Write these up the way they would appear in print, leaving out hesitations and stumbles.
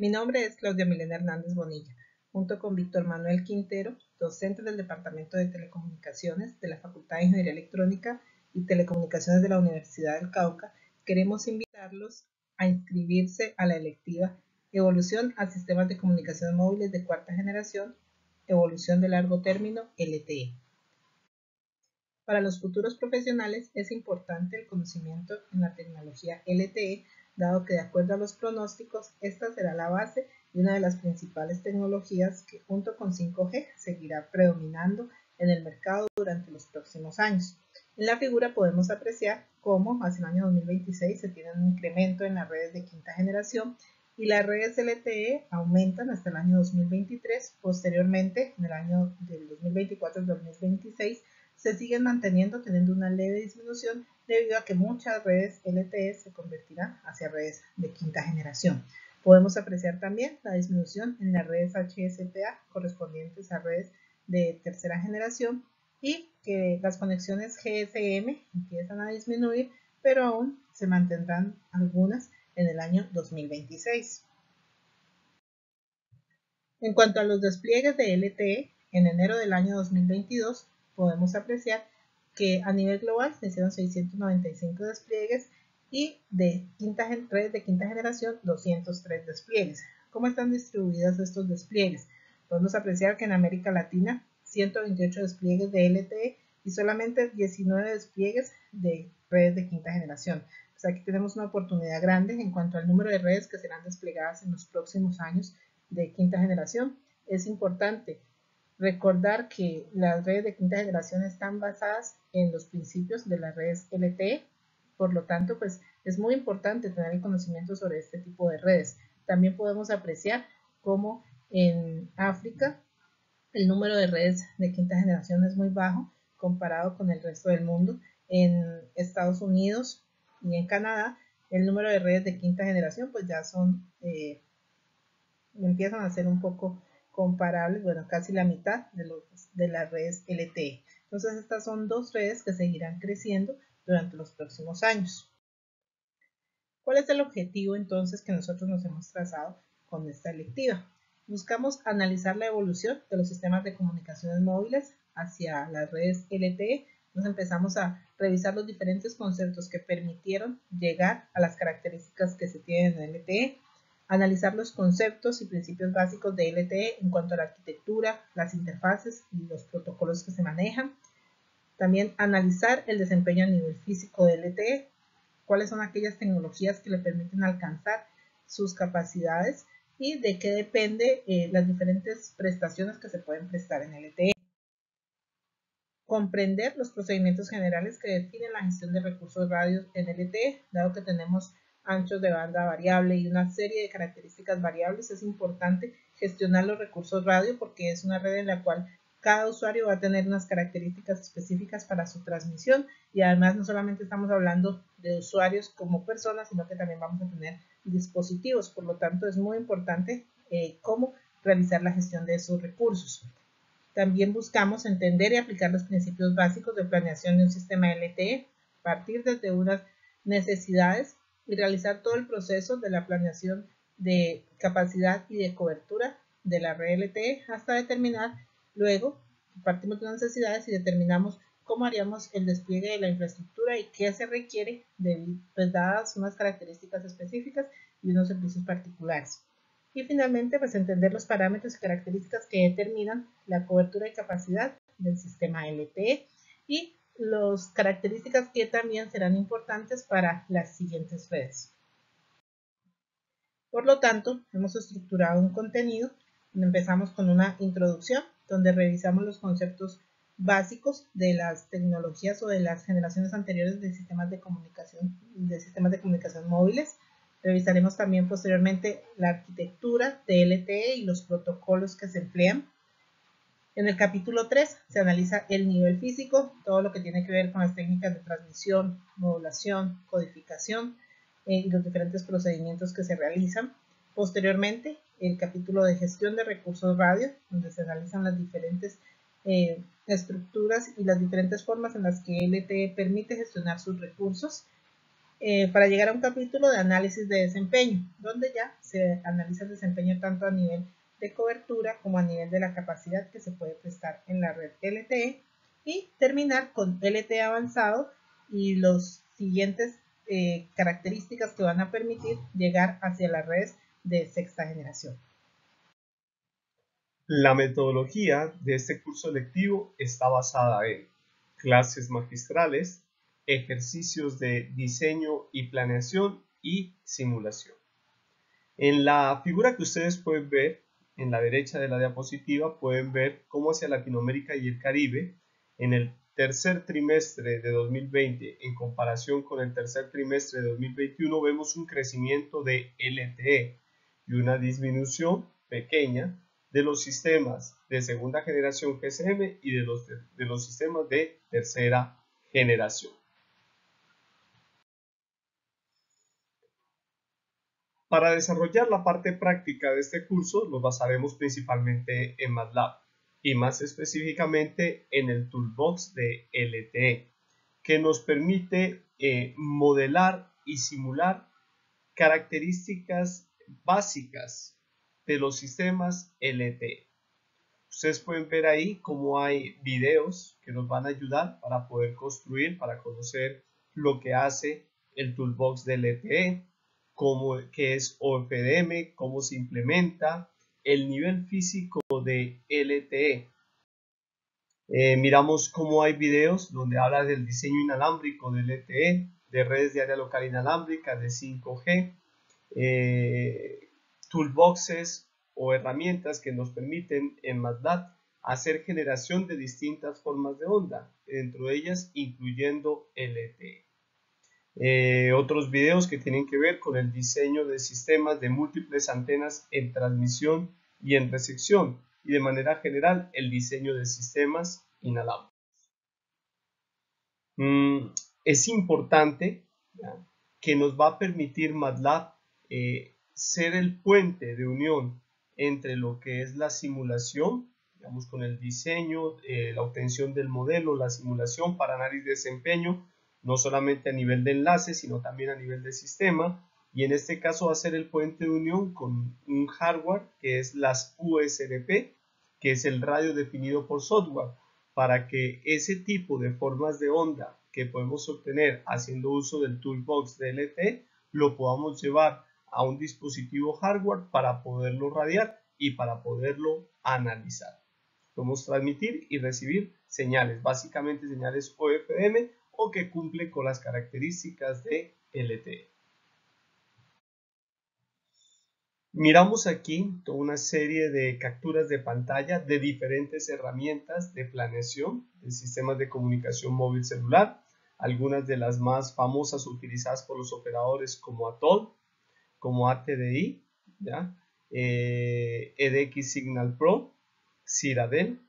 Mi nombre es Claudia Milena Hernández Bonilla, junto con Víctor Manuel Quintero, docente del Departamento de Telecomunicaciones de la Facultad de Ingeniería Electrónica y Telecomunicaciones de la Universidad del Cauca. Queremos invitarlos a inscribirse a la electiva Evolución a Sistemas de Comunicaciones Móviles de Cuarta Generación, Evolución de Largo Término, LTE. Para los futuros profesionales es importante el conocimiento en la tecnología LTE, dado que de acuerdo a los pronósticos, esta será la base y una de las principales tecnologías que junto con 5G seguirá predominando en el mercado durante los próximos años. En la figura podemos apreciar cómo hacia el año 2026 se tiene un incremento en las redes de quinta generación y las redes LTE aumentan hasta el año 2023. Posteriormente, en el año del 2024 al 2026, se siguen manteniendo, teniendo una leve disminución debido a que muchas redes LTE se convertirán hacia redes de quinta generación. Podemos apreciar también la disminución en las redes HSPA correspondientes a redes de tercera generación y que las conexiones GSM empiezan a disminuir, pero aún se mantendrán algunas en el año 2026. En cuanto a los despliegues de LTE, en enero del año 2022 podemos apreciar que a nivel global se hicieron 695 despliegues y de redes de quinta generación 203 despliegues. ¿Cómo están distribuidos estos despliegues? Podemos apreciar que en América Latina 128 despliegues de LTE y solamente 19 despliegues de redes de quinta generación. Pues aquí tenemos una oportunidad grande en cuanto al número de redes que serán desplegadas en los próximos años de quinta generación. Es importante recordar que las redes de quinta generación están basadas en los principios de las redes LTE, por lo tanto, pues es muy importante tener el conocimiento sobre este tipo de redes. También podemos apreciar cómo en África el número de redes de quinta generación es muy bajo comparado con el resto del mundo. En Estados Unidos y en Canadá, el número de redes de quinta generación pues ya son empiezan a ser un poco comparables, bueno, casi la mitad de las redes LTE. Entonces estas son dos redes que seguirán creciendo durante los próximos años. ¿Cuál es el objetivo entonces que nosotros nos hemos trazado con esta electiva? Buscamos analizar la evolución de los sistemas de comunicaciones móviles hacia las redes LTE. Nos empezamos a revisar los diferentes conceptos que permitieron llegar a las características que se tienen en LTE, analizar los conceptos y principios básicos de LTE en cuanto a la arquitectura, las interfaces y los protocolos que se manejan. También analizar el desempeño a nivel físico de LTE, cuáles son aquellas tecnologías que le permiten alcanzar sus capacidades y de qué depende las diferentes prestaciones que se pueden prestar en LTE. Comprender los procedimientos generales que definen la gestión de recursos radio en LTE, dado que tenemos anchos de banda variable y una serie de características variables, es importante gestionar los recursos radio porque es una red en la cual cada usuario va a tener unas características específicas para su transmisión y además no solamente estamos hablando de usuarios como personas, sino que también vamos a tener dispositivos, por lo tanto es muy importante cómo realizar la gestión de esos recursos. También buscamos entender y aplicar los principios básicos de planeación de un sistema LTE, partir desde unas necesidades y realizar todo el proceso de la planeación de capacidad y de cobertura de la red LTE hasta determinar, luego partimos de las necesidades y determinamos cómo haríamos el despliegue de la infraestructura y qué se requiere pues, dadas unas características específicas y unos servicios particulares. Y finalmente, pues entender los parámetros y características que determinan la cobertura y capacidad del sistema LTE y las características que también serán importantes para las siguientes redes. Por lo tanto, hemos estructurado un contenido donde empezamos con una introducción, donde revisamos los conceptos básicos de las tecnologías o de las generaciones anteriores de sistemas de comunicación móviles. Revisaremos también posteriormente la arquitectura de LTE y los protocolos que se emplean. En el capítulo 3 se analiza el nivel físico, todo lo que tiene que ver con las técnicas de transmisión, modulación, codificación y los diferentes procedimientos que se realizan. Posteriormente, el capítulo de gestión de recursos radio, donde se analizan las diferentes estructuras y las diferentes formas en las que LTE permite gestionar sus recursos. para llegar a un capítulo de análisis de desempeño, donde ya se analiza el desempeño tanto a nivel de cobertura como a nivel de la capacidad que se puede prestar en la red LTE, y terminar con LTE avanzado y los siguientes características que van a permitir llegar hacia las redes de sexta generación. La metodología de este curso lectivo está basada en clases magistrales, ejercicios de diseño y planeación y simulación. En la figura que ustedes pueden ver, en la derecha de la diapositiva, pueden ver cómo hacia Latinoamérica y el Caribe, en el tercer trimestre de 2020, en comparación con el tercer trimestre de 2021, vemos un crecimiento de LTE y una disminución pequeña de los sistemas de segunda generación GSM y de los sistemas de tercera generación. Para desarrollar la parte práctica de este curso nos basaremos principalmente en MATLAB y más específicamente en el Toolbox de LTE, que nos permite modelar y simular características básicas de los sistemas LTE. Ustedes pueden ver ahí cómo hay videos que nos van a ayudar para poder construir, para conocer lo que hace el Toolbox de LTE, qué es OFDM, cómo se implementa, el nivel físico de LTE. Miramos cómo hay videos donde habla del diseño inalámbrico de LTE, de redes de área local inalámbrica, de 5G, toolboxes o herramientas que nos permiten en MATLAB hacer generación de distintas formas de onda, dentro de ellas incluyendo LTE. Otros videos que tienen que ver con el diseño de sistemas de múltiples antenas en transmisión y en recepción, y de manera general el diseño de sistemas inalámbricos. Es importante, ¿ya?, que nos va a permitir MATLAB ser el puente de unión entre lo que es la simulación, digamos, con el diseño, la obtención del modelo, la simulación para análisis de desempeño, no solamente a nivel de enlace, sino también a nivel de sistema, y en este caso va a ser el puente de unión con un hardware que es las USRP, que es el radio definido por software, para que ese tipo de formas de onda que podemos obtener haciendo uso del Toolbox de LTE lo podamos llevar a un dispositivo hardware para poderlo radiar y para poderlo analizar. Podemos transmitir y recibir señales, básicamente señales OFDM o que cumplen con las características de LTE. Miramos aquí toda una serie de capturas de pantalla de diferentes herramientas de planeación de sistemas de comunicación móvil celular, algunas de las más famosas utilizadas por los operadores como Atoll, como ATDI, ¿ya? EDX Signal Pro, Cyrabel.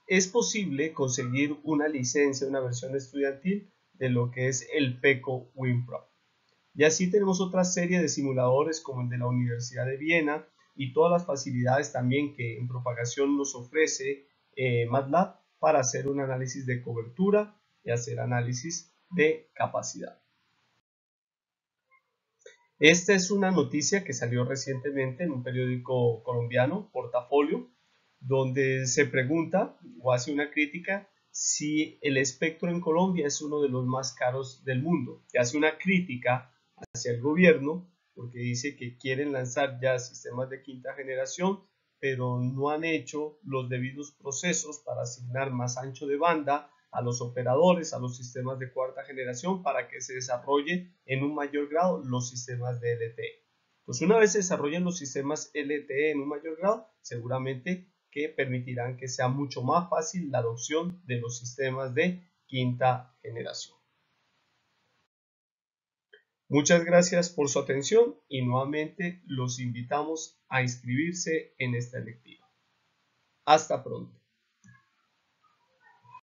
Es posible conseguir una licencia, una versión estudiantil de lo que es el PECO WinPro. Y así tenemos otra serie de simuladores como el de la Universidad de Viena y todas las facilidades también que en propagación nos ofrece MATLAB para hacer un análisis de cobertura y hacer análisis de capacidad. Esta es una noticia que salió recientemente en un periódico colombiano, Portafolio, donde se pregunta o hace una crítica si el espectro en Colombia es uno de los más caros del mundo, que hace una crítica hacia el gobierno porque dice que quieren lanzar ya sistemas de quinta generación, pero no han hecho los debidos procesos para asignar más ancho de banda a los operadores, a los sistemas de cuarta generación para que se desarrolle en un mayor grado los sistemas de LTE. Pues una vez se desarrollen los sistemas LTE en un mayor grado, seguramente que permitirán que sea mucho más fácil la adopción de los sistemas de quinta generación. Muchas gracias por su atención y nuevamente los invitamos a inscribirse en esta electiva. Hasta pronto.